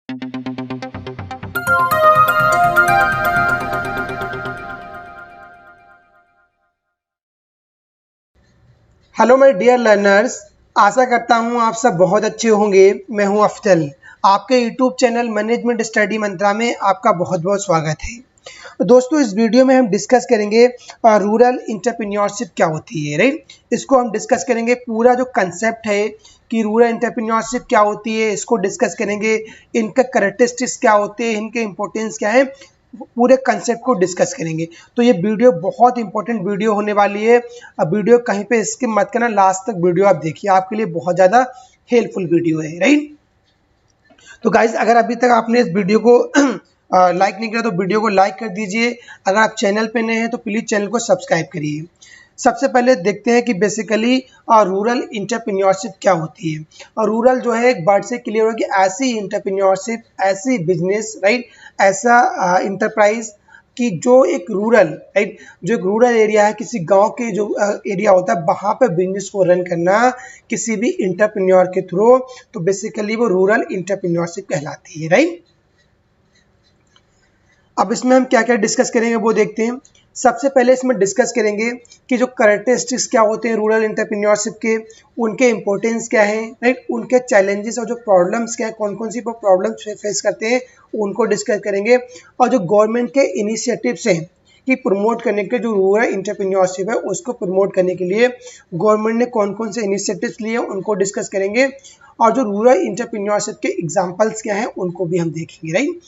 Hello my dear learners, आशा करता हूँ आप सब बहुत अच्छे होंगे। मैं हूँ अफजल, आपके यूट्यूब चैनल मैनेजमेंट स्टडी मंत्रा में आपका बहुत बहुत स्वागत है। तो दोस्तों, इस वीडियो में हम डिस्कस करेंगे रूरल एंटरप्रेन्योरशिप क्या होती है, राइट। इसको हम डिस्कस करेंगे, पूरा जो कंसेप्ट है कि रूरल एंटरप्रेन्योरशिप क्या होती है इसको डिस्कस करेंगे। इनका कैरेक्टरिस्टिक्स क्या होते हैं, इनके इंपॉर्टेंस क्या है, पूरे कंसेप्ट को डिस्कस करेंगे। तो ये वीडियो बहुत इंपॉर्टेंट वीडियो होने वाली है। अब वीडियो कहीं पे स्किप मत करना, लास्ट तक वीडियो आप देखिए, आपके लिए बहुत ज़्यादा हेल्पफुल वीडियो है, राइट। तो गाइज, अगर अभी तक आपने इस वीडियो को लाइक नहीं किया तो वीडियो को लाइक कर दीजिए। अगर आप चैनल पे नए हैं तो प्लीज़ चैनल को सब्सक्राइब करिए। सबसे पहले देखते हैं कि बेसिकली रूरल एंटरप्रेन्योरशिप क्या होती है। और रूरल जो है, एक वर्ड से क्लियर हो कि ऐसी एंटरप्रेन्योरशिप, ऐसी बिजनेस, राइट, ऐसा इंटरप्राइज कि जो एक रूरल, राइट, जो एक रूरल एरिया है, किसी गांव के जो एरिया होता है वहाँ पे बिजनेस को रन करना किसी भी एंटरप्रेन्योर के थ्रू, तो बेसिकली वो रूरल एंटरप्रेन्योरशिप कहलाती है, राइट। अब इसमें हम क्या क्या डिस्कस करेंगे वो देखते हैं। सबसे पहले इसमें डिस्कस करेंगे कि जो कैरेक्टरिस्टिक्स क्या होते हैं रूरल एंटरप्रेन्योरशिप के, उनके इंपॉर्टेंस क्या है, राइट, उनके चैलेंजेस और जो प्रॉब्लम्स क्या है, कौन कौन सी प्रॉब्लम्स फेस करते हैं उनको डिस्कस करेंगे। और जो गवर्नमेंट के इनिशिएटिव्स हैं कि प्रमोट करने के, जो रूरल एंटरप्रेन्योरशिप है उसको प्रमोट करने के लिए गवर्नमेंट ने कौन कौन से इनिशिएटिव्स लिए उनको डिस्कस करेंगे। और जो रूरल एंटरप्रेन्योरशिप के एग्जाम्पल्स क्या हैं उनको भी हम देखेंगे, राइट।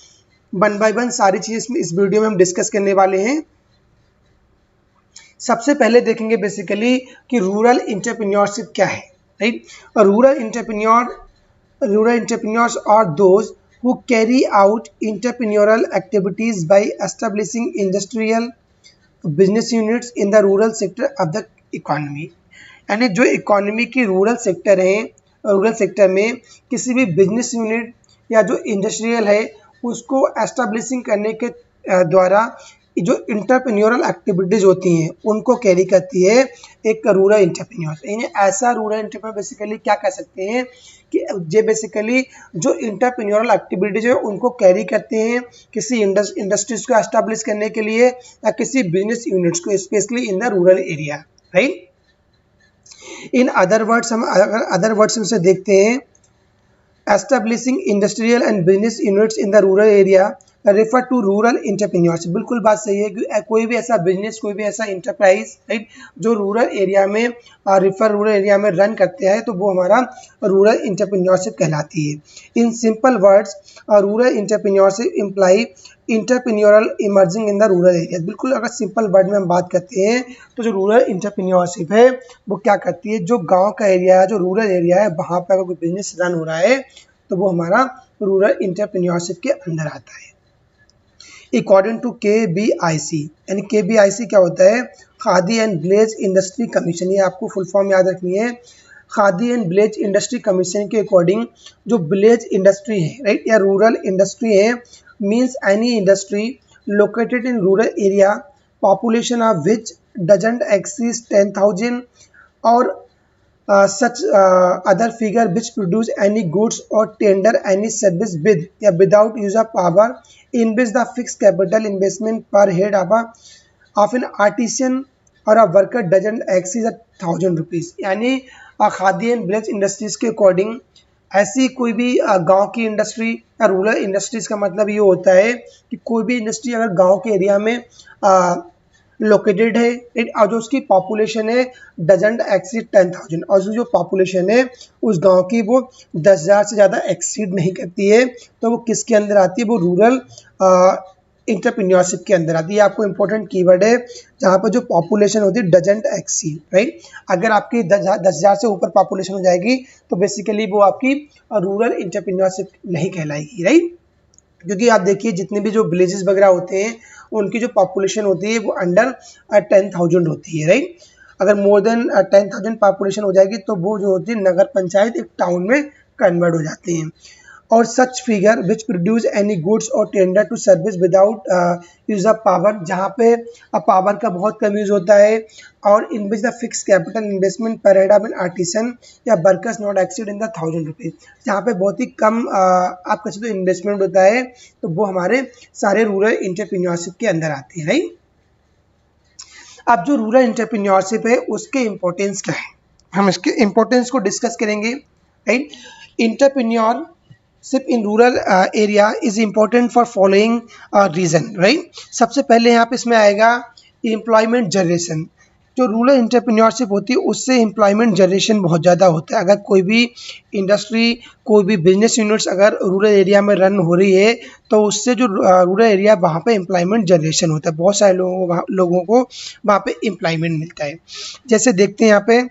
वन बाय वन सारी चीज़ इस वीडियो में हम डिस्कस करने वाले हैं। सबसे पहले देखेंगे बेसिकली कि रूरल एंटरप्रेन्योरशिप क्या है, right. Rural entrepreneurs are those who carry out entrepreneurial activities by establishing industrial business units in the rural sector of the economy। यानी जो इकोनॉमी की रूरल सेक्टर है, रूरल सेक्टर में किसी भी बिजनेस यूनिट या जो इंडस्ट्रियल है उसको एस्टेब्लिशिंग करने के द्वारा जो इंटरप्रेन्योरल एक्टिविटीज़ होती हैं उनको कैरी करती है एक रूरल एंटरप्रेन्योर। यानी ऐसा रूरल एंटरप्रेन्योर बेसिकली क्या कह सकते हैं कि जो बेसिकली जो इंटरप्रेन्योरल एक्टिविटीज है उनको कैरी करते हैं किसी इंडस्ट्रीज को एस्टेब्लिश करने के लिए या किसी बिजनेस यूनिट्स को, specially in the rural area, right. In other words, हम अगर अदर वर्ड्स से देखते हैं, establishing industrial and business units in the rural area refer to rural entrepreneurship. बिल्कुल बात सही है कि कोई भी ऐसा बिजनेस, कोई भी ऐसा इंटरप्राइज, राइट, जो रूरल एरिया में रूरल एरिया में रन करते हैं तो वो हमारा रूरल एंटरप्रेन्योरशिप कहलाती है। In simple words, rural entrepreneurship imply entrepreneurial emerging in the rural area. बिल्कुल अगर सिंपल वर्ड में हम बात करते हैं तो जो रूरल एंटरप्रेन्योरशिप है वो क्या करती है, जो गाँव का एरिया है, जो रूरल एरिया है, वहाँ पर अगर कोई बिजनेस रन हो रहा है तो वो हमारा रूरल एंटरप्रेन्योरशिप के अंदर आता है। अकॉर्डिंग टू KBIC, यानी KBIC क्या होता है, khadi and village industry commission, ये आपको फुल फॉर्म याद रखनी है। Khadi and village industry commission के अकॉर्डिंग जो विलेज इंडस्ट्री है, राइट, या रूरल इंडस्ट्री है, means any industry located in rural area population of which doesn't exceed 10,000 और such other figure which produce any goods or tender any service with या without use of power in which the fixed capital investment per head of an artisan or a worker doesn't exceed 1,000 rupees। यानी khadi and village industries के according ऐसी कोई भी गांव की industry या rural industries का मतलब ये होता है कि कोई भी इंडस्ट्री अगर गांव के एरिया में लोकेटेड है और जो उसकी पॉपुलेशन है डजंट एक्सीड 10,000 और जो पॉपुलेशन है उस गांव की वो 10,000 से ज़्यादा एक्सीड नहीं करती है, तो वो किसके अंदर आती है, वो रूरल एंटरप्रेन्योरशिप के अंदर आती है। आपको इंपॉर्टेंट कीवर्ड है जहाँ पर जो पॉपुलेशन होती है डजंट एक्सीड, राइट। अगर आपकी 10,000 से ऊपर पॉपुलेशन हो जाएगी तो बेसिकली वो आपकी रूरल एंटरप्रेन्योरशिप नहीं कहलाएगी, राइट। क्योंकि आप देखिए जितने भी जो विलेजेस वगैरह होते हैं उनकी जो पॉपुलेशन होती है वो अंडर 10,000 होती है, राइट। अगर मोर देन 10,000 पॉपुलेशन हो जाएगी तो वो जो होती है नगर पंचायत एक टाउन में कन्वर्ट हो जाती हैं। और such figure which produce any goods और tender to service without use of power, जहाँ पे पावर का बहुत कम यूज होता है, और in which the fix capital investment per head of an artisan या workers not exceed in the 1000 rupees, जहाँ पे बहुत ही कम आप कह सकते हो इन्वेस्टमेंट होता है, तो वो हमारे सारे रूरल एंटरप्रेन्योरशिप के अंदर आते हैं, राइट। अब जो रूरल एंटरप्रेन्योरशिप है उसके इम्पोर्टेंस क्या है, हम इसके इम्पोर्टेंस को डिस्कस करेंगे, right. Entrepreneurship in rural area is important for following reason, right. सबसे पहले यहाँ पे इसमें आएगा एम्प्लॉयमेंट जनरेशन। जो रूरल एंटरप्रेन्योरशिप होती है उससे एम्प्लॉयमेंट जनरेशन बहुत ज़्यादा होता है। अगर कोई भी इंडस्ट्री, कोई भी बिजनेस यूनिट्स अगर रूरल एरिया में रन हो रही है तो उससे जो रूरल एरिया वहाँ पे एम्प्लॉयमेंट जनरेशन होता है, बहुत सारे लोगों को वहाँ पे एम्प्लॉयमेंट मिलता है। जैसे देखते हैं यहाँ पे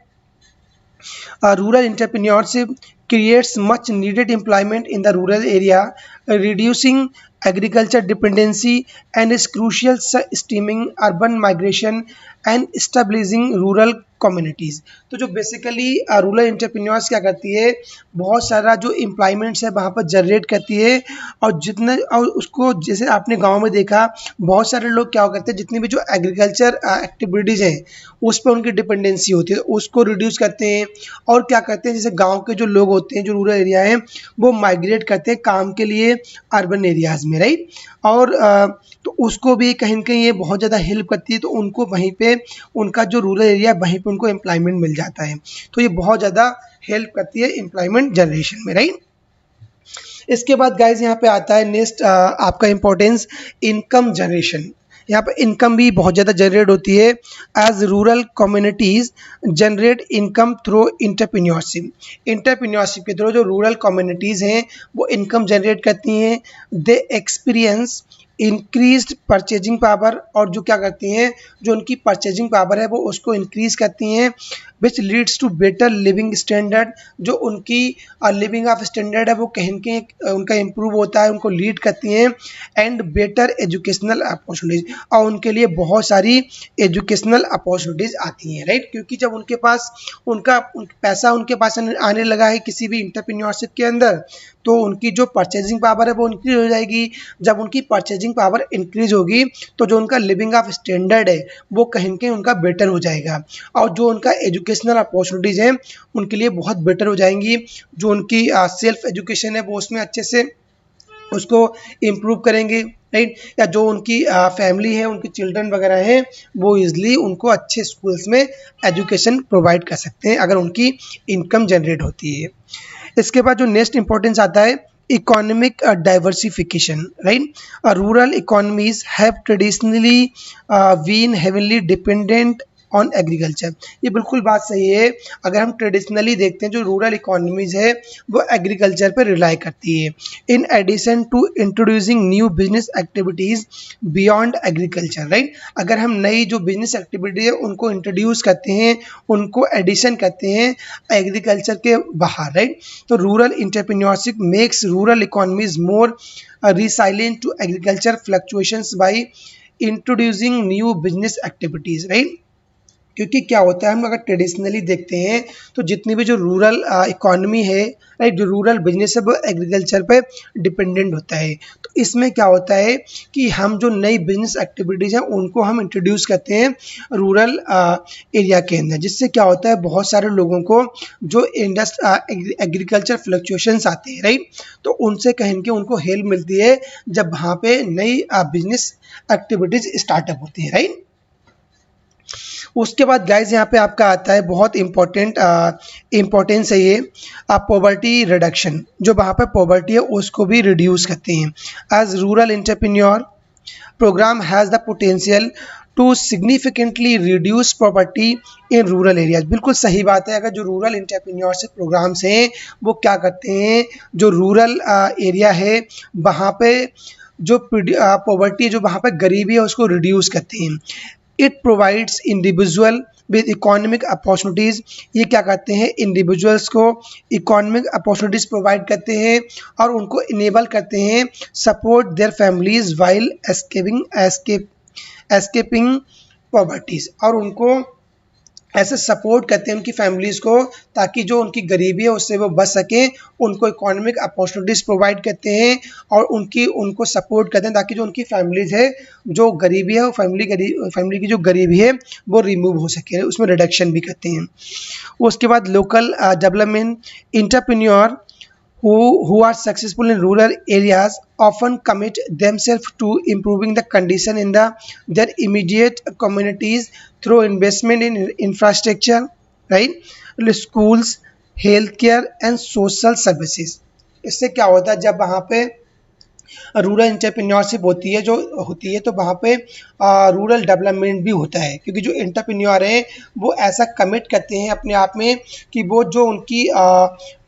rural entrepreneurship creates much needed employment in the rural area, reducing agriculture dependency and is crucial stemming urban migration and establishing rural communities. तो जो बेसिकली रूरल एंटरप्रेन्योर्स क्या करती है, बहुत सारा जो एम्प्लॉयमेंट्स है वहाँ पर जनरेट करती है, और जितने और उसको जैसे आपने गांव में देखा बहुत सारे लोग क्या करते हैं, जितनी भी जो एग्रीकल्चर एक्टिविटीज़ हैं उस पर उनकी डिपेंडेंसी होती है, तो उसको रिड्यूस करते हैं। और क्या करते हैं, जैसे गाँव के जो लोग होते हैं जो रूरल एरिया हैं वो माइग्रेट करते हैं काम के लिए अर्बन एरियाज़ में, राइट। और तो उसको भी कहीं ना कहीं ये बहुत ज़्यादा हेल्प करती है, तो उनको वहीं पे उनका जो रूरल एरिया वहीं पे उनको एम्प्लॉयमेंट मिल जाता है, तो ये बहुत ज़्यादा हेल्प करती है एम्प्लॉयमेंट जनरेशन में, राइट। इसके बाद गाइज यहाँ पे आता है नेक्स्ट आपका इम्पोर्टेंस इनकम जनरेशन। यहाँ पर इनकम भी बहुत ज़्यादा जनरेट होती है as rural communities generate income through entrepreneurship. Entrepreneurship के थ्रू जो रूरल कम्युनिटीज़ हैं वो इनकम जनरेट करती हैं। They experience increased purchasing power, और जो क्या करती हैं, जो उनकी परचेजिंग पावर है वो उसको इंक्रीज करती हैं, which leads to better living standard. जो उनकी लिविंग ऑफ स्टैंडर्ड है वो कहीं कहीं उनका इम्प्रूव होता है, उनको लीड करती हैं। एंड बेटर एजुकेशनल अपॉर्चुनिटीज़, और उनके लिए बहुत सारी एजुकेशनल अपॉर्चुनिटीज़ आती हैं, राइट। क्योंकि जब उनके पास पैसा उनके पास आने लगा है किसी भी इंटरप्रेन्योरशिप के अंदर, तो उनकी जो परचेजिंग पावर है वो इंक्रीज हो जाएगी। जब उनकी परचेजिंग पावर इंक्रीज होगी तो जो उनका लिविंग ऑफ स्टैंडर्ड है वो कहीं कहीं उनका बेटर हो जाएगा, और जो उनका एजुकेशनल अपॉर्चुनिटीज़ हैं उनके लिए बहुत बेटर हो जाएंगी। जो उनकी सेल्फ एजुकेशन है वो उसमें अच्छे से उसको इम्प्रूव करेंगे, राइट। या जो उनकी फैमिली है, उनके चिल्ड्रन वगैरह हैं, वो ईजिली उनको अच्छे स्कूल्स में एजुकेशन प्रोवाइड कर सकते हैं अगर उनकी इनकम जनरेट होती है। इसके बाद जो नेक्स्ट इंपॉर्टेंस आता है economic diversification, right. Rural economies have traditionally been heavily dependent on agriculture. ये बिल्कुल बात सही है। अगर हम ट्रेडिशनली देखते हैं जो रूरल इकोनॉमीज है वो एग्रीकल्चर पर रिलाई करती है, in addition to introducing new business activities beyond agriculture, right. अगर हम नई जो बिजनेस एक्टिविटी है उनको इंट्रोड्यूस करते हैं, उनको एडिशन करते हैं एग्रीकल्चर के बाहर, राइट। तो rural entrepreneurship makes rural economies more resilient to agriculture fluctuations by introducing new business activities, right. क्योंकि क्या होता है, हम अगर ट्रेडिशनली देखते हैं तो जितनी भी जो रूरल इकोनॉमी है, राइट, जो रूरल बिजनेस है वो एग्रीकल्चर पे डिपेंडेंट होता है। तो इसमें क्या होता है कि हम जो नई बिजनेस एक्टिविटीज़ हैं उनको हम इंट्रोड्यूस करते हैं रूरल एरिया के अंदर, जिससे क्या होता है बहुत सारे लोगों को जो एग्रीकल्चर फ्लक्चुएशंस आते हैं, राइट, तो उनसे कहीं के उनको हेल्प मिलती है जब वहाँ पे नई बिजनेस एक्टिविटीज़ स्टार्टअप होती है, राइट। उसके बाद गाइज यहाँ पे आपका आता है बहुत इम्पोर्टेंस है ये पॉवर्टी रिडक्शन। जो वहाँ पे पॉवर्टी है उसको भी रिड्यूस करते हैं। As rural entrepreneur program has the potential to significantly reduce poverty in rural areas. बिल्कुल सही बात है। अगर जो रूरल एंटरप्रेन्योरशिप प्रोग्राम्स हैं वो क्या करते हैं, जो रूरल एरिया है वहाँ पे जो पॉवर्टी जो वहाँ पे गरीबी है उसको रिड्यूस करते हैं। It provides individual with economic opportunities. ये क्या करते हैं, इंडिविजुअल्स को इकोनॉमिक अपॉर्चुनिटीज़ प्रोवाइड करते हैं और उनको इनेबल करते हैं support their families while escaping poverties, और उनको ऐसे सपोर्ट करते हैं उनकी फैमिलीज़ को, ताकि जो उनकी गरीबी है उससे वो बच सकें। उनको इकोनॉमिक अपॉर्चुनिटीज़ प्रोवाइड करते हैं और उनको सपोर्ट करते हैं, ताकि जो उनकी फैमिलीज़ है, जो गरीबी है, वो फैमिली की जो गरीबी है वो रिमूव हो सके, उसमें रिडक्शन भी करते हैं। उसके बाद local development entrepreneur who are successful in rural areas often commit themselves to improving the condition in their immediate communities through investment in infrastructure, right? Schools, healthcare and social services. इससे क्या होता है, जब वहाँ पे रूरल एंटरप्रेन्योरशिप होती है तो वहाँ पे रूरल डेवलपमेंट भी होता है, क्योंकि जो एंटरप्रेन्योर हैं वो ऐसा कमिट करते हैं अपने आप में कि वो जो उनकी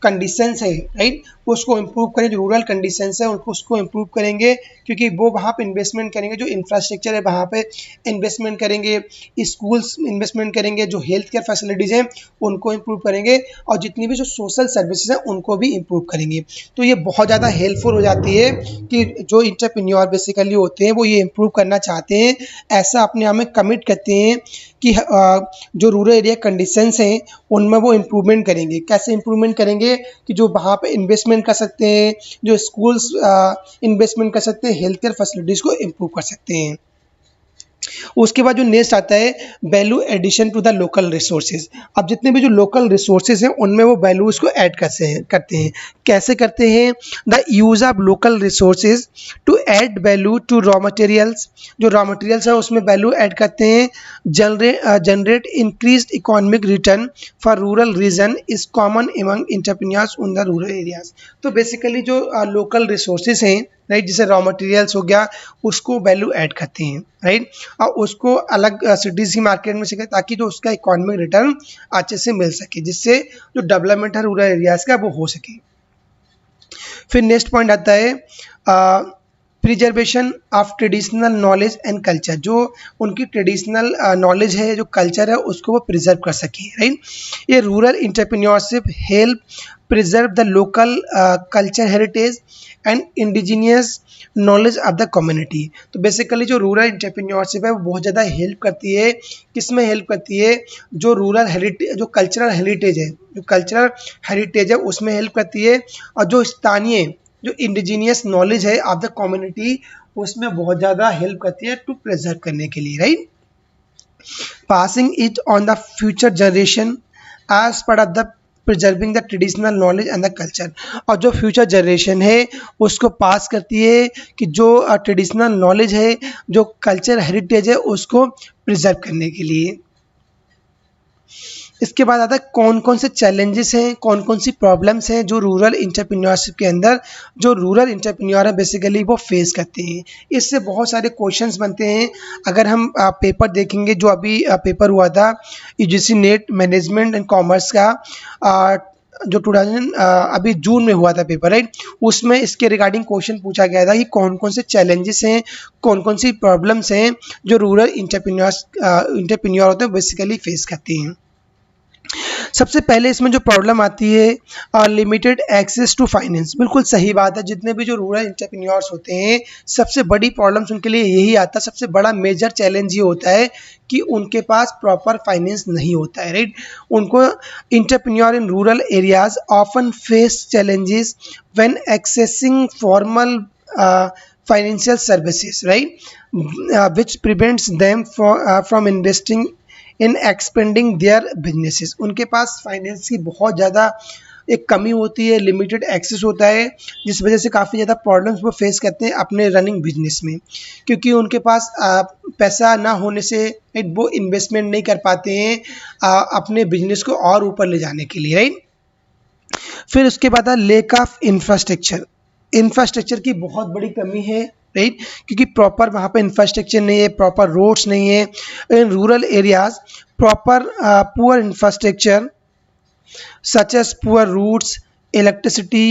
कंडीशंस है, राइट, उसको इम्प्रूव करें। जो रूरल कंडीशंस है उसको इम्प्रूव करेंगे, क्योंकि वो वहाँ पे इन्वेस्टमेंट करेंगे, जो इंफ्रास्ट्रक्चर है वहाँ पे इन्वेस्टमेंट करेंगे, स्कूल्स इन्वेस्टमेंट करेंगे, जो हेल्थ केयर फैसिलिटीज़ हैं उनको इम्प्रूव करेंगे, और जितनी भी जो सोशल सर्विसेज हैं उनको भी इम्प्रूव करेंगे। तो ये बहुत ज़्यादा हेल्पफुल हो जाती है कि जो एंटरप्रेन्योर बेसिकली होते हैं वो ये इम्प्रूव करना चाहते हैं, ऐसा अपने आप में कमिट करते हैं कि जो रूरल एरिया कंडीशंस हैं उनमें वो इम्प्रूवमेंट करेंगे। कैसे इम्प्रूवमेंट करेंगे कि जो वहाँ पे इन्वेस्टमेंट कर सकते हैं, जो स्कूल्स इन्वेस्टमेंट कर सकते हैं, हेल्थ केयर फैसिलिटीज़ को इम्प्रूव कर सकते हैं। उसके बाद जो नेक्स्ट आता है value addition to the local resources. अब जितने भी जो लोकल रिसोर्सेज हैं उनमें वो वैल्यूज़ को ऐड करते हैं। कैसे करते हैं? The use of local resources to add value to raw materials. जो रॉ मटेरियल्स है उसमें वैल्यू ऐड करते हैं। Generate increased economic return for rural region is common among entrepreneurs in the rural areas. तो बेसिकली जो local resources हैं, right, जैसे raw materials हो गया, उसको वैल्यू ऐड करते हैं, राइट, और उसको अलग सिटीज़ की मार्केट में सके, ताकि जो उसका इकोनॉमिक रिटर्न अच्छे से मिल सके, जिससे जो डेवलपमेंट है रूरल एरियाज़ का वो हो सके। फिर नेक्स्ट पॉइंट आता है preservation of traditional knowledge and culture. जो उनकी ट्रेडिशनल नॉलेज है, जो कल्चर है, उसको वो प्रिजर्व कर सके, राइट। ये rural entrepreneurship help preserve the local culture heritage and indigenous knowledge of the community. तो बेसिकली जो रूरल एंटरप्रेन्योरशिप है वो बहुत ज़्यादा हेल्प करती है। किस में हेल्प करती है? जो रूरल हेरिटेज, जो कल्चरल हेरिटेज है उसमें हेल्प करती है, और जो स्थानीय, जो इंडिजीनियस नॉलेज है ऑफ द कम्युनिटी, उसमें बहुत ज़्यादा हेल्प करती है टू प्रिजर्व करने के लिए, right. Passing it on the future generation as part of the preserving the traditional knowledge and the culture. और जो फ्यूचर जनरेशन है उसको पास करती है कि जो ट्रेडिशनल नॉलेज है, जो कल्चर हेरिटेज है, उसको प्रिजर्व करने के लिए। इसके बाद आता है कौन कौन से चैलेंजेस हैं, कौन कौन सी प्रॉब्लम्स हैं जो रूरल एंटरप्रेन्योरशिप के अंदर जो रूरल एंटरप्रेन्योर है बेसिकली वो फेस करते हैं। इससे बहुत सारे क्वेश्चंस बनते हैं। अगर हम पेपर देखेंगे, जो अभी पेपर हुआ था UGC net management and commerce का, जो 2000 अभी जून में हुआ था पेपर, राइट, उसमें इसके रिगार्डिंग क्वेश्चन पूछा गया था कि कौन कौन से चैलेंजेस हैं, कौन कौन सी प्रॉब्लम्स हैं जो रूरल एंटरप्रेन्योर होते हैं बेसिकली फेस करते हैं। सबसे पहले इसमें जो प्रॉब्लम आती है लिमिटेड एक्सेस टू फाइनेंस। बिल्कुल सही बात है, जितने भी जो रूरल एंटरप्रेन्योर्स होते हैं सबसे बड़ी प्रॉब्लम्स उनके लिए यही आता है। सबसे बड़ा मेजर चैलेंज ये होता है कि उनके पास प्रॉपर फाइनेंस नहीं होता है, राइट। उनको entrepreneur in rural areas often face challenges when accessing formal financial services, right, which prevents them from investing in expanding their businesses. उनके पास फाइनेंस की बहुत ज़्यादा एक कमी होती है, लिमिटेड एक्सेस होता है, जिस वजह से काफ़ी ज़्यादा प्रॉब्लम्स वो फेस करते हैं अपने रनिंग बिजनेस में, क्योंकि उनके पास पैसा ना होने से वो इन्वेस्टमेंट नहीं कर पाते हैं अपने बिजनेस को और ऊपर ले जाने के लिए, राइट। फिर उसके बाद लेक ऑफ इंफ्रास्ट्रक्चर की बहुत बड़ी कमी है, राइट, क्योंकि प्रॉपर वहाँ पे इंफ्रास्ट्रक्चर नहीं है, प्रॉपर रोड्स नहीं है in rural areas. Proper poor infrastructure such as poor routes, electricity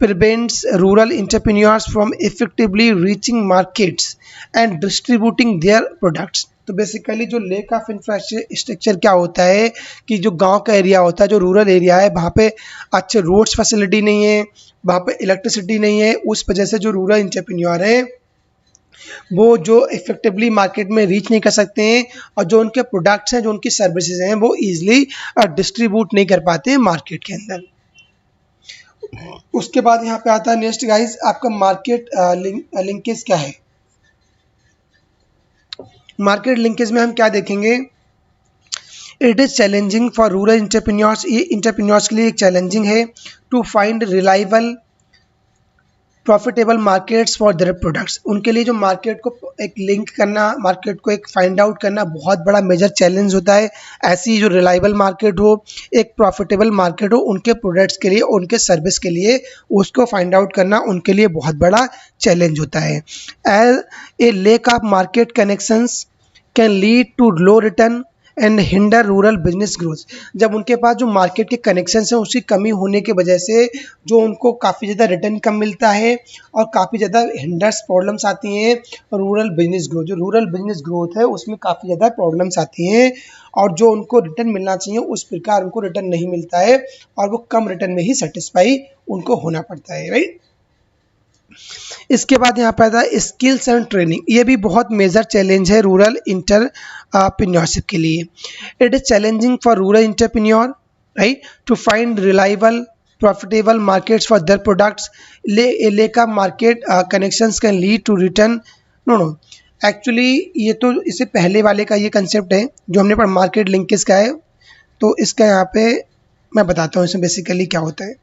prevents rural entrepreneurs from effectively reaching markets and distributing their products। तो बेसिकली जो लेक ऑफ इंफ्रास्ट्रक्चर क्या होता है कि जो गांव का एरिया होता है, जो रूरल एरिया है, वहाँ पे अच्छे रोड्स फैसिलिटी नहीं है, वहाँ पे इलेक्ट्रिसिटी नहीं है। उस वजह से जो रूरल एंटरप्रेन्योर है वो जो इफेक्टिवली मार्केट में रीच नहीं कर सकते हैं, और जो उनके प्रोडक्ट्स हैं, जो उनकी सर्विसेज हैं, वो ईजिली डिस्ट्रीब्यूट नहीं कर पाते हैं मार्केट के अंदर। उसके बाद यहाँ पे आता है नेक्स्ट गाइस, आपका मार्केट लिंकेज क्या है। मार्केट लिंकेज में हम क्या देखेंगे, it is challenging for rural entrepreneurs, ये इंटरप्रेन्योर्स के लिए एक चैलेंजिंग है, to find reliable profitable markets for their products. उनके लिए जो मार्केट को एक लिंक करना, मार्केट को एक फाइंड आउट करना बहुत बड़ा मेजर चैलेंज होता है। ऐसी जो रिलायबल मार्केट हो, एक प्रॉफिटेबल मार्केट हो उनके प्रोडक्ट्स के लिए, उनके सर्विस के लिए, उसको फाइंड आउट करना उनके लिए बहुत बड़ा चैलेंज होता है। As a lack of market connections can lead to low return and hinder rural business growth. जब उनके पास जो मार्केट के कनेक्शंस हैं उसकी कमी होने की वजह से जो उनको काफ़ी ज़्यादा रिटर्न कम मिलता है और काफ़ी ज़्यादा हिंडर्स प्रॉब्लम्स आती हैं रूरल बिजनेस ग्रोथ। जो रूरल बिजनेस ग्रोथ है उसमें काफ़ी ज़्यादा प्रॉब्लम्स आती हैं, और जो उनको रिटर्न मिलना चाहिए उस प्रकार उनको रिटर्न नहीं मिलता है, और वो कम रिटर्न में ही सेटिस्फाई उनको होना पड़ता है, राइट। इसके बाद यहाँ पर आता है स्किल्स एंड ट्रेनिंग। ये भी बहुत मेजर चैलेंज है रूरल इंटरप्रेन्योरशिप के लिए। It is challenging for rural entrepreneur, right, to find reliable profitable markets for their products. Lack of market connections can lead to return, no actually ये तो इससे पहले वाले का ये कंसेप्ट है जो हमने पढ़ा, मार्केट लिंकेज का है। तो इसका यहाँ पे मैं बताता हूँ इसमें बेसिकली क्या होता है।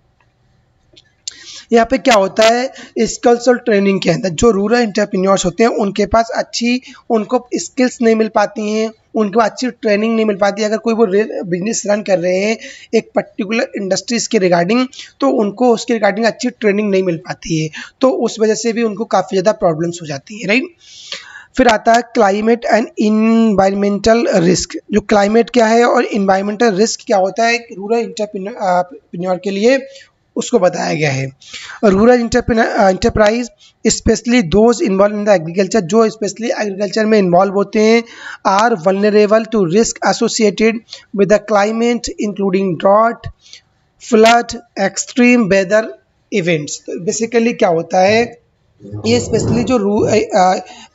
यहाँ पे क्या होता है, स्किल्स और ट्रेनिंग के अंदर जो रूरल एंटरप्रेन्योर्स होते हैं उनके पास अच्छी उनको स्किल्स नहीं मिल पाती हैं, उनको अच्छी ट्रेनिंग नहीं मिल पाती। अगर कोई वो बिजनेस रन कर रहे हैं एक पर्टिकुलर इंडस्ट्रीज के रिगार्डिंग, तो उनको उसके रिगार्डिंग अच्छी ट्रेनिंग नहीं मिल पाती है, तो उस वजह से भी उनको काफ़ी ज़्यादा प्रॉब्लम्स हो जाती हैं, राइट। फिर आता है क्लाइमेट एंड इन्वायरमेंटल रिस्क। जो क्लाइमेट क्या है और इन्वायरमेंटल रिस्क क्या होता है रूरल एंटरप्रेन्योर के लिए, उसको बताया गया है। Rural enterprise specially those involve in the agriculture, जो स्पेशली एग्रीकल्चर में इन्वॉल्व होते हैं, are vulnerable to risk associated with the climate including drought, flood, extreme weather events. तो बेसिकली क्या होता है, ये स्पेशली जो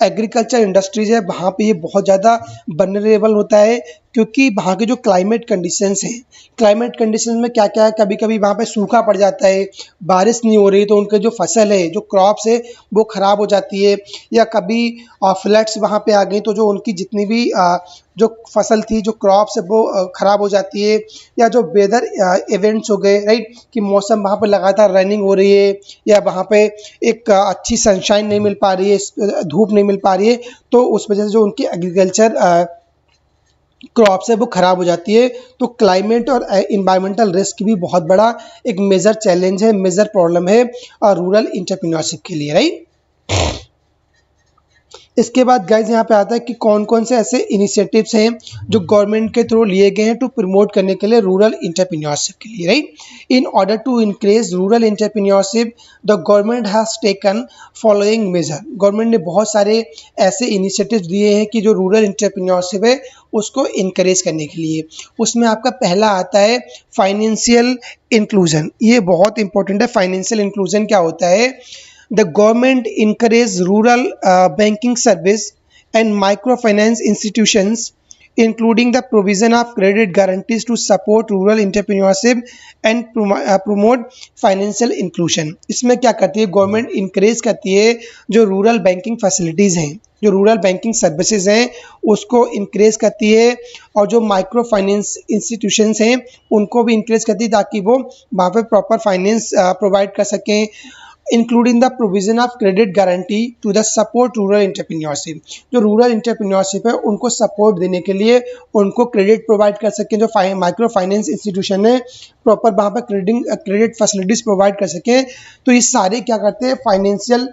एग्रीकल्चर इंडस्ट्रीज है वहाँ पे ये बहुत ज़्यादा वल्नरेबल होता है, क्योंकि वहाँ के जो क्लाइमेट कंडीशंस हैं, क्लाइमेट कंडीशंस में क्या क्या है, कभी कभी वहाँ पे सूखा पड़ जाता है, बारिश नहीं हो रही तो उनके जो फसल है, जो क्रॉप्स है वो ख़राब हो जाती है, या कभी फ्लड्स वहाँ पे आ गई तो जो उनकी जितनी भी जो फसल थी, जो क्रॉप्स है वो ख़राब हो जाती है, या जो वेदर इवेंट्स हो गए, राइट, कि मौसम वहाँ पे लगातार रनिंग हो रही है, या वहाँ पे एक अच्छी सनशाइन नहीं मिल पा रही है, धूप नहीं मिल पा रही है, तो उस वजह से जो उनकी एग्रीकल्चर क्रॉप्स है वो ख़राब हो जाती है। तो क्लाइमेट और इन्वायरमेंटल रिस्क भी बहुत बड़ा एक मेजर चैलेंज है, मेजर प्रॉब्लम है रूरल एंटरप्रेन्योरशिप के लिए, राइट। इसके बाद गाइज यहाँ पे आता है कि कौन कौन से ऐसे इनिशिएटिव्स हैं जो गवर्नमेंट के थ्रू लिए गए हैं टू प्रमोट करने के लिए रूरल एंटरप्रेन्योरशिप के लिए, right. In order to increase rural entrepreneurship the government has taken following measure. Government ने बहुत सारे ऐसे इनिशिएटिव्स दिए हैं कि जो रूरल एंटरप्रेन्योरशिप है उसको इनकरेज करने के लिए। उसमें आपका पहला आता है फाइनेंशियल इंक्लूजन। ये बहुत इंपॉर्टेंट है। फाइनेंशियल इंक्लूजन क्या होता है, the government encourage rural banking service and microfinance institutions, including the provision of credit guarantees to support rural entrepreneurship and promote financial inclusion। इसमें क्या करती है गवर्नमेंट, इंकरेज करती है जो रूरल बैंकिंग फैसिलिटीज़ हैं, जो रूरल बैंकिंग सर्विसेज हैं उसको इंकरेज करती है, और जो माइक्रो फाइनेंस इंस्टीट्यूशंस हैं उनको भी इंकरेज करती है ताकि वो वहाँ पे प्रॉपर फाइनेंस प्रोवाइड कर सकें, including the provision of credit guarantee to the support rural entrepreneurship. जो रूरल एंटरप्रेन्योरशिप है उनको सपोर्ट देने के लिए उनको क्रेडिट प्रोवाइड कर सकें, जो माइक्रो फाइनेंस इंस्टीट्यूशन है प्रॉपर वहाँ पर क्रेडिट फैसिलिटीज़ प्रोवाइड कर सकें। तो ये सारे क्या करते हैं, फाइनेंशियल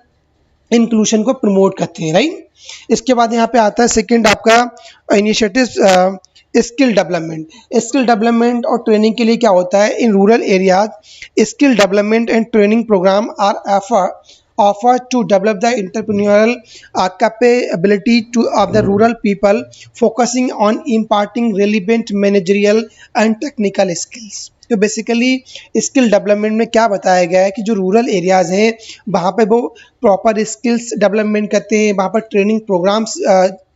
इंक्लूजन को प्रमोट करते हैं, राइट। इसके बाद यहाँ पे आता है सेकेंड आपका initiative skill development. Skill development और ट्रेनिंग के लिए क्या होता है, in rural areas skill development and training program are offered to develop the entrepreneurial capability of the rural people, focusing on imparting relevant managerial and technical skills। तो basically skill development में क्या बताया गया है कि जो रूरल एरियाज़ हैं वहाँ पे वो प्रॉपर स्किल्स डेवलपमेंट करते हैं, वहाँ पर ट्रेनिंग प्रोग्राम्स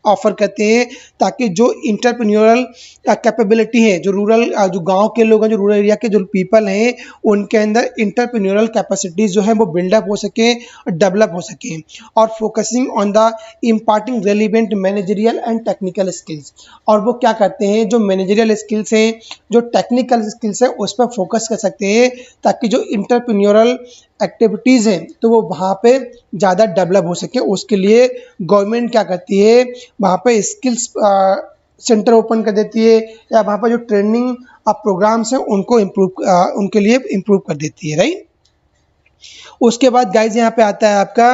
ऑफर करते हैं ताकि जो इंटरप्रेन्योरल कैपेबिलिटी है, जो रूरल जो गांव के लोग हैं, जो रूरल एरिया के जो पीपल हैं, उनके अंदर इंटरप्रेन्योरल कैपेसिटीज़ जो है वो बिल्डअप हो सके और डेवलप हो सके, और focusing on the imparting relevant managerial and technical skills. और वो क्या करते हैं, जो मैनेजरियल स्किल्स हैं, जो टेक्निकल स्किल्स हैं, उस पर फोकस कर सकते हैं ताकि जो इंटरप्रेन्योरल एक्टिविटीज़ हैं तो वो वहाँ पे ज़्यादा डेवलप हो सके। उसके लिए गवर्नमेंट क्या करती है, वहाँ पे स्किल्स सेंटर ओपन कर देती है, या वहाँ पर जो ट्रेनिंग प्रोग्राम्स हैं उनको उनके लिए इम्प्रूव कर देती है, राइट। उसके बाद गाइज यहाँ पे आता है आपका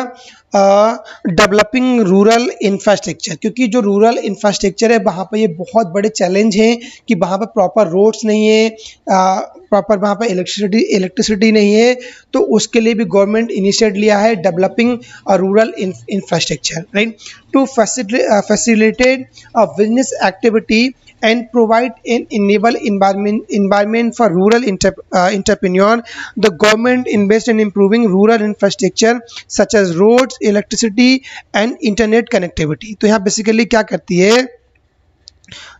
डेवलपिंग रूरल इंफ्रास्ट्रक्चर, क्योंकि जो रूरल इंफ्रास्ट्रक्चर है वहाँ पे ये बहुत बड़े चैलेंज हैं कि वहाँ पे प्रॉपर रोड्स नहीं है, प्रॉपर वहाँ पे इलेक्ट्रिसिटी नहीं है। तो उसके लिए भी गवर्नमेंट इनिशिएट लिया है developing rural infrastructure, right, to facilitate business activity and provide an enable environment for rural entrepreneur. The government invests in improving rural infrastructure such as roads, electricity and internet connectivity. तो यहाँ basically क्या करती है,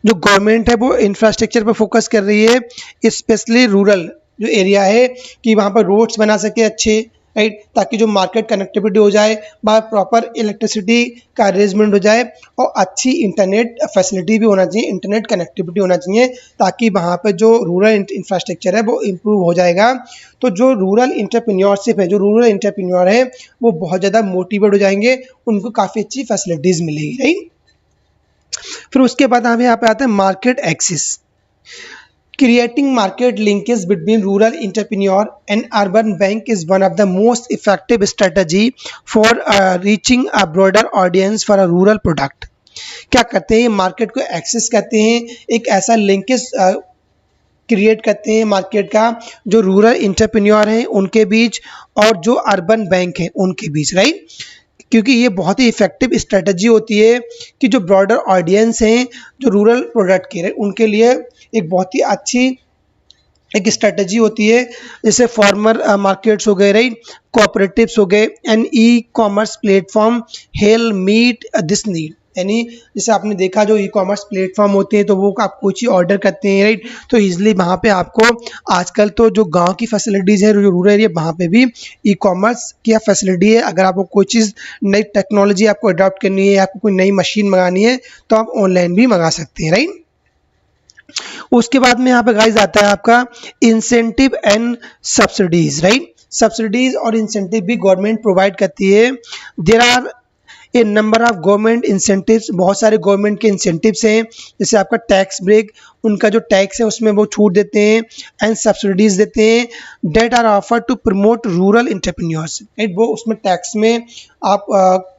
जो government है वो infrastructure पर focus कर रही है, स्पेशली रूरल जो एरिया है कि वहाँ पर रोड्स बना सके अच्छे, राइट, ताकि जो मार्केट कनेक्टिविटी हो जाए, वहाँ प्रॉपर इलेक्ट्रिसिटी का अरेंजमेंट हो जाए, और अच्छी इंटरनेट फैसिलिटी भी होना चाहिए, इंटरनेट कनेक्टिविटी होना चाहिए, ताकि वहाँ पे जो रूरल इंफ्रास्ट्रक्चर है वो इम्प्रूव हो जाएगा। तो जो रूरल इंटरप्रेन्योरशिप है, जो रूरल इंटरप्रेन्योर है वो बहुत ज़्यादा मोटिवेट हो जाएंगे, उनको काफ़ी अच्छी फैसिलिटीज़ मिलेगी, राइट। फिर उसके बाद हमें यहाँ पे आता है market access. Creating market linkage between rural entrepreneur and urban bank is one of the most effective strategy for reaching a broader audience for a rural product. क्या करते हैं, मार्केट को एक्सेस करते हैं, एक ऐसा लिंकेज क्रिएट करते हैं मार्केट का जो रूरल इंटरप्रेन्योर हैं उनके बीच और जो अर्बन बैंक हैं उनके बीच, राइट। क्योंकि ये बहुत ही इफेक्टिव स्ट्रेटजी होती है कि जो ब्रॉडर ऑडियंस हैं जो रूरल प्रोडक्ट के उनके लिए एक बहुत ही अच्छी एक स्ट्रेटजी होती है। जैसे फार्मर मार्केट्स हो गए, राइट, कोऑपरेटिव्स हो गए, and e commerce platform help meet this need. यानी जैसे आपने देखा जो ई कॉमर्स प्लेटफॉर्म होते हैं तो वो आप कोई चीज़ ऑर्डर करते हैं, राइट, तो ईजिली वहाँ पे आपको आजकल तो जो गांव की फैसिलिटीज़ है, जो रूरल एरिया, वहाँ पे भी ई कॉमर्स की फैसिलिटी है। अगर आपको कोई चीज़ नई टेक्नोलॉजी आपको अडॉप्ट करनी है, आपको कोई नई मशीन मंगानी है तो आप ऑनलाइन भी मंगा सकते हैं, राइट। उसके बाद में यहाँ पे गाइस आता है आपका incentive and subsidies, right. Subsidies और इंसेंटिव भी गवर्नमेंट प्रोवाइड करती है। There are a number of government incentives, बहुत सारे गवर्नमेंट के इंसेंटिव्स हैं, जैसे आपका टैक्स ब्रेक, उनका जो टैक्स है उसमें वो छूट देते हैं, एंड सब्सिडीज देते हैं, that are offer to promote rural entrepreneurship, right. वो उसमें टैक्स में आप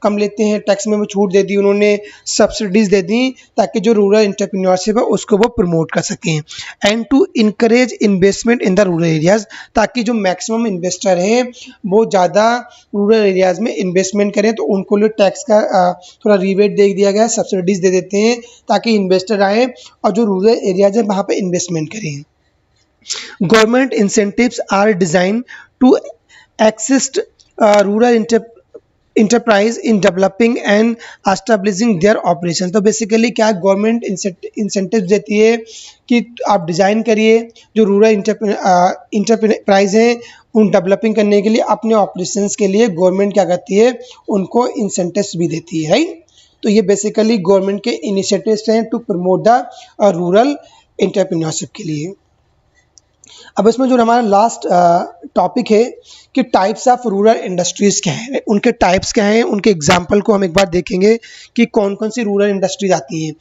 कम लेते हैं, टैक्स में वो छूट दे दी उन्होंने, सब्सिडीज दे दी ताकि जो रूरल एंटरप्रेन्योरशिप है उसको वो प्रमोट कर सकें, and to encourage investment in the rural areas, ताकि जो मैक्सिमम इन्वेस्टर हैं वो ज़्यादा रूरल एरियाज में इन्वेस्टमेंट करें, तो उनको लिए टैक्स का थोड़ा रिबेट दे दिया गया है, सब्सिडीज दे देते हैं ताकि इन्वेस्टर आए और जो रूरल एरियाज है वहाँ पे इन्वेस्टमेंट करें। Government incentives are design to assist rural enterprise in developing and establishing their operation. तो बेसिकली क्या गवर्नमेंट इंसेंटिव देती है कि आप डिज़ाइन करिए, जो रूरल इंटरप्राइज हैं उन डेवलपिंग करने के लिए, अपने ऑपरेशंस के लिए गवर्नमेंट क्या करती है, उनको इंसेंटिव्स भी देती है, राइट। तो ये बेसिकली गवर्नमेंट के इनिशिएटिव्स हैं to promote the rural entrepreneurship के लिए। अब इसमें जो हमारा लास्ट टॉपिक है कि टाइप्स ऑफ रूरल इंडस्ट्रीज़ क्या हैं, उनके टाइप्स क्या हैं, उनके एग्जाम्पल को हम एक बार देखेंगे कि कौन कौन सी रूरल इंडस्ट्रीज आती हैं।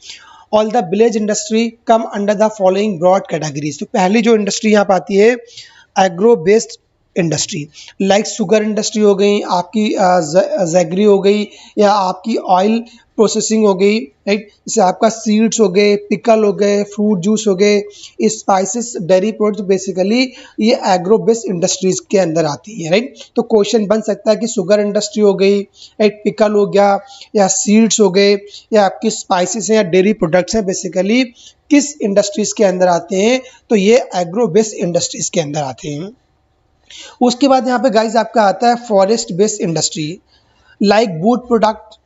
All the village industry come under the following broad categories. तो पहली जो इंडस्ट्री यहाँ पर आती है agro based industry, like sugar industry हो गई, आपकी जैगरी हो गई, या आपकी ऑयल प्रोसेसिंग हो गई, राइट। जैसे आपका सीड्स हो गए, पिकल हो गए, फ्रूट जूस हो गए, स्पाइसेस, डेयरी प्रोडक्ट्स, बेसिकली ये एग्रो बेस्ड इंडस्ट्रीज के अंदर आती है, राइट। तो क्वेश्चन बन सकता है कि शुगर इंडस्ट्री हो गई, राइट, पिकल हो गया, या सीड्स हो गए, या आपकी स्पाइसेस हैं या डेयरी प्रोडक्ट्स हैं, बेसिकली किस इंडस्ट्रीज के अंदर आते हैं? तो ये एग्रो बेस्ड इंडस्ट्रीज के अंदर आते हैं। उसके बाद यहाँ पे गाइज आपका आता है forest based industry, like would product,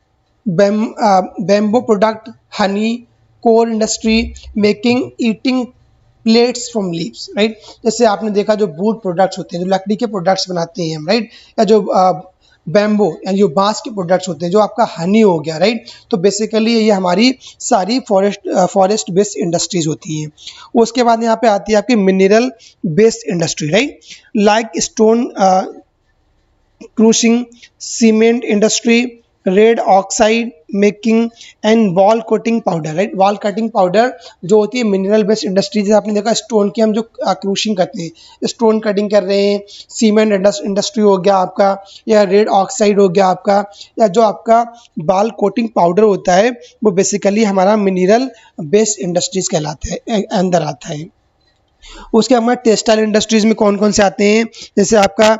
bamboo product, Honey, core industry, making eating plates from leaves, right. जैसे आपने देखा जो वुड प्रोडक्ट्स होते हैं, जो लकड़ी के प्रोडक्ट्स बनाते हैं हम, राइट, या जो बैम्बो या जो बांस के प्रोडक्ट्स होते हैं, जो आपका हनी हो गया, राइट। तो बेसिकली ये हमारी सारी फॉरेस्ट बेस्ड इंडस्ट्रीज होती हैं। उसके बाद यहाँ पे आती है आपकी mineral based industry, right, like stone crushing, cement industry, red oxide making and wall coating powder, right. Wall cutting powder जो होती है मिनरल बेस्ड इंडस्ट्री, जैसे आपने देखा स्टोन की हम जो क्रूशिंग करते हैं, स्टोन कटिंग कर रहे हैं, सीमेंट इंडस्ट्री हो गया आपका, या रेड ऑक्साइड हो गया आपका, या जो आपका वॉल कोटिंग पाउडर होता है वो बेसिकली हमारा मिनरल बेस्ड इंडस्ट्रीज कहलाता है, अंदर आता है। उसके हमारे टेक्सटाइल इंडस्ट्रीज में कौन कौन से आते हैं? जैसे आपका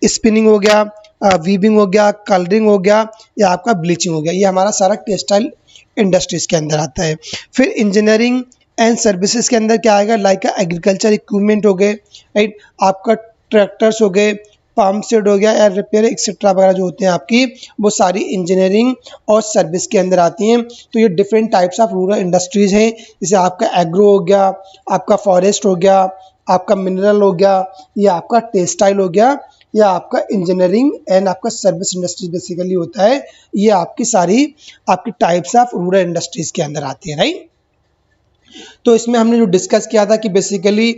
स्पिनिंग हो गया, वीविंग हो गया, कलरिंग हो गया, या आपका ब्लीचिंग हो गया, ये हमारा सारा टेक्सटाइल इंडस्ट्रीज के अंदर आता है। फिर इंजीनियरिंग एंड सर्विसेज के अंदर क्या आएगा? लाइक एग्रीकल्चर इक्विपमेंट हो गए, राइट, आपका ट्रैक्टर्स हो गए, पंप सेट हो गया, एयर रिपेयर एक्सेट्रा वगैरह जो होते हैं आपकी, वो सारी इंजीनियरिंग और सर्विस के अंदर आती हैं। तो ये different types of rural industries हैं, जैसे आपका एग्रो हो गया, आपका फॉरेस्ट हो गया, आपका मिनरल हो गया, या आपका टेक्सटाइल हो गया, या आपका इंजीनियरिंग एंड आपका सर्विस इंडस्ट्री बेसिकली होता है। ये आपकी सारी आपकी टाइप्स ऑफ रूरल इंडस्ट्रीज के अंदर आती है, राइट। तो इसमें हमने जो डिस्कस किया था कि बेसिकली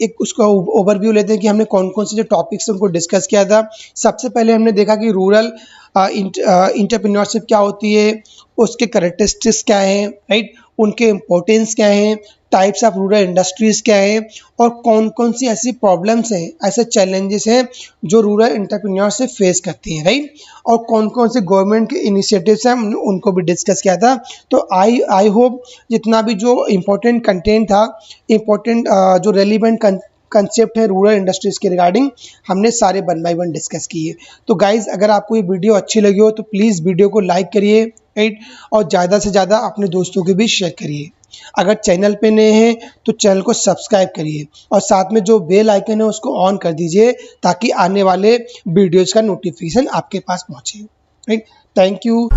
एक उसका ओवरव्यू लेते हैं कि हमने कौन कौन से जो टॉपिक्स उनको डिस्कस किया था। सबसे पहले हमने देखा कि रूरल इंटरप्रेन्योरशिप क्या होती है, उसके कैरेक्टरिस्टिक्स क्या हैं, राइट, उनके इम्पोर्टेंस क्या हैं, टाइप्स ऑफ रूरल इंडस्ट्रीज़ क्या हैं, और कौन कौन सी ऐसी प्रॉब्लम्स हैं, ऐसे चैलेंजेस हैं जो रूरल एंटरप्रेन्योरशिप फेस करती हैं, राइट, और कौन कौन से गवर्नमेंट के इनिशिएटिव्स हैं उनको भी डिस्कस किया था। तो आई होप जितना भी जो इम्पोर्टेंट कंटेंट था, इम्पोर्टेंट जो रेलिवेंट कंसेप्ट है रूरल इंडस्ट्रीज़ के रिगार्डिंग, हमने सारे 1 बाय 1 डिस्कस किए। तो गाइज़ अगर आपको ये वीडियो अच्छी लगी हो तो प्लीज़ वीडियो को लाइक करिए, राइट, और ज़्यादा से ज़्यादा अपने दोस्तों के भी शेयर करिए। अगर चैनल पे नए हैं तो चैनल को सब्सक्राइब करिए, और साथ में जो बेल आइकन है उसको ऑन कर दीजिए ताकि आने वाले वीडियोज़ का नोटिफिकेशन आपके पास पहुँचे, राइट। Thank you.